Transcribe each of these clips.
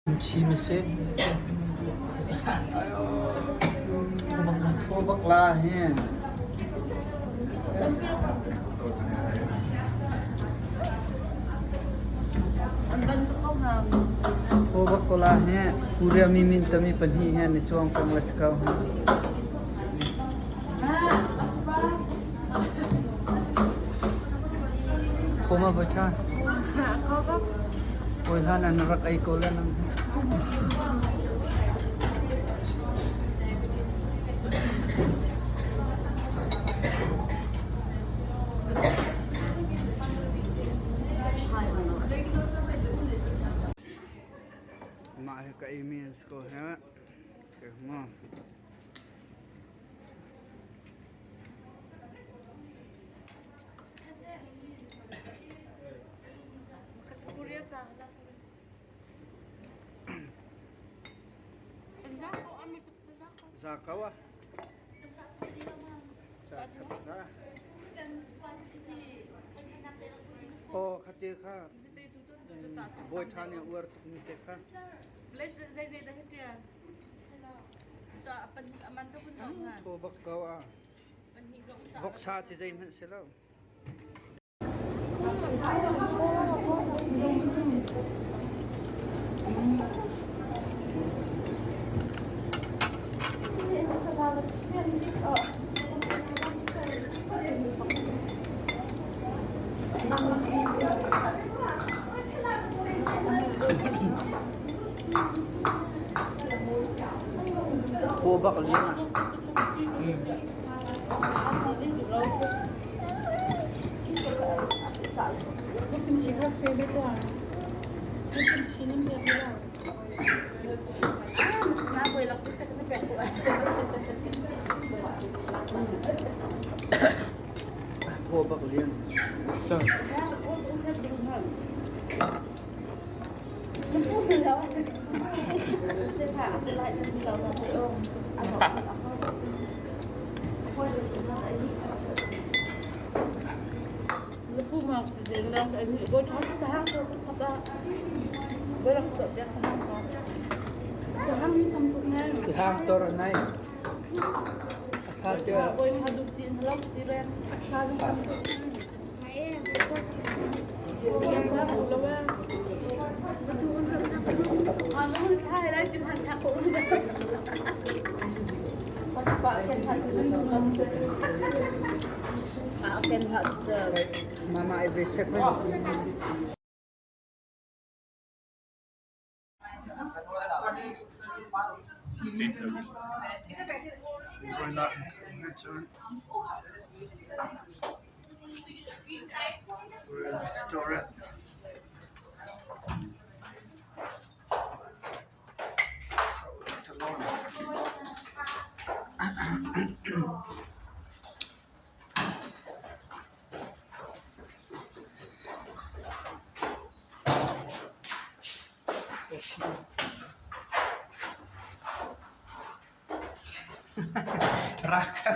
김치 맛에 थोबकला है थोबकला है पूरे मिमिन तमी पन्ही है निचोंग कंग्रेस का है थोमा बचा कोई था ना नरक आई कोला ना माहे का इमेज को है कहना Zakawa. Oh, khati kha. Boy thane uar tukmi te kha. Let zai dah dia. Cha apan aman tu pun tak kan. Tho bak kawa. Pan hi gong cha. Vok sa chi jai man selo. Tho bak lian. Kimchi ha favorite tu ah. Kimchi ni dia dia. Na boleh lakukan kita pek kuat. Tho bak lian. 자 Lepas mak dia bilang ini gua tahan tu sabda. Berak sok dia tahan kau. Tahan ni kampungnya. Hang tor nai. Asa che Gua hadu cin helak tiren asal kampung. Yang dah lawan. Betul betul. Anu hai lah cuma cakap udah. Pak kan hadu Pak kan hadu. mama I be second. We're not return. We'll restore it. Raka.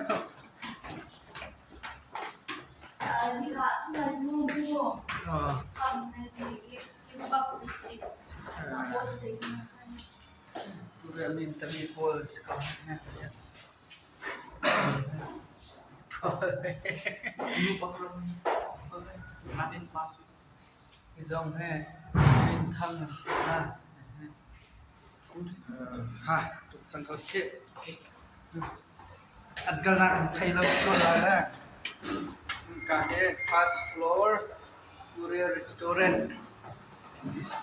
Udah minta meatballs kau. Natin pasok. Izong hai. Min thang se na. Ha, tuk sang kau se. Adgal na ang Thailand so la. Ka hai fast floor Korea restaurant. This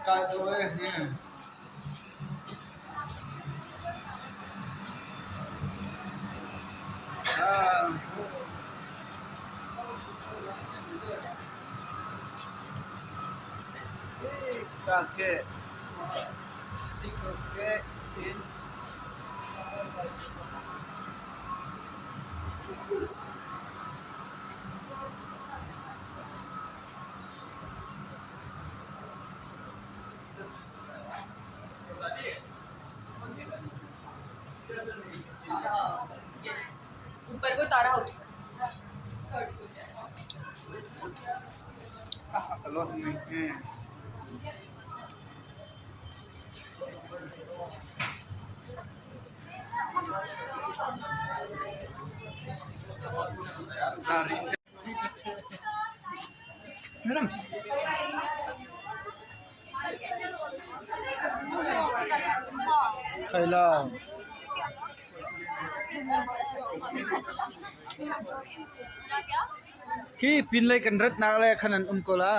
का जो है के stick के इन ऊपर को तारा हो चुका है। alon नहीं है मैडम खैला कि पिनलाई कंड्रत नागले खनन उमकोला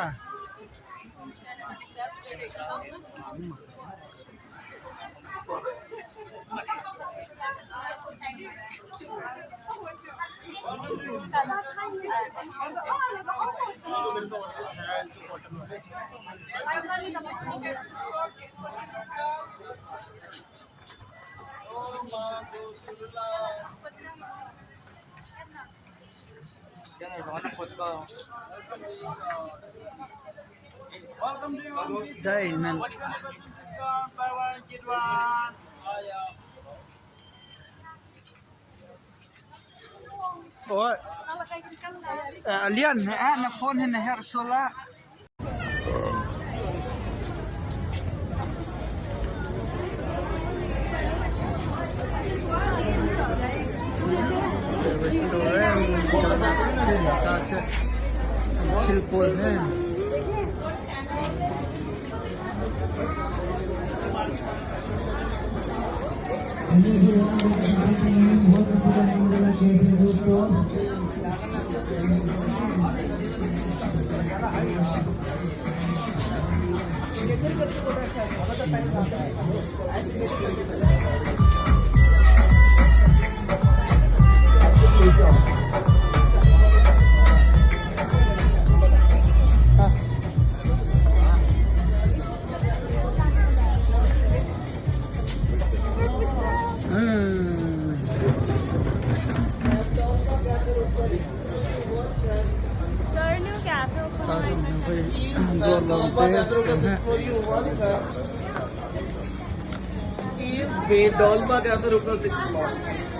Jai nan oh lian na phone hen her sola Silpon है $6 कैसे रुपये 6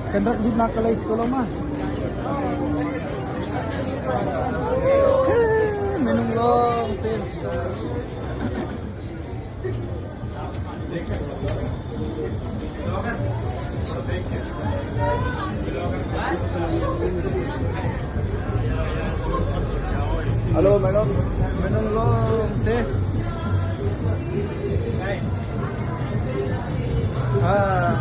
Kendrak di nakalay sekolah mah. Minum long tes. Halo madam, minum long tes. Ah.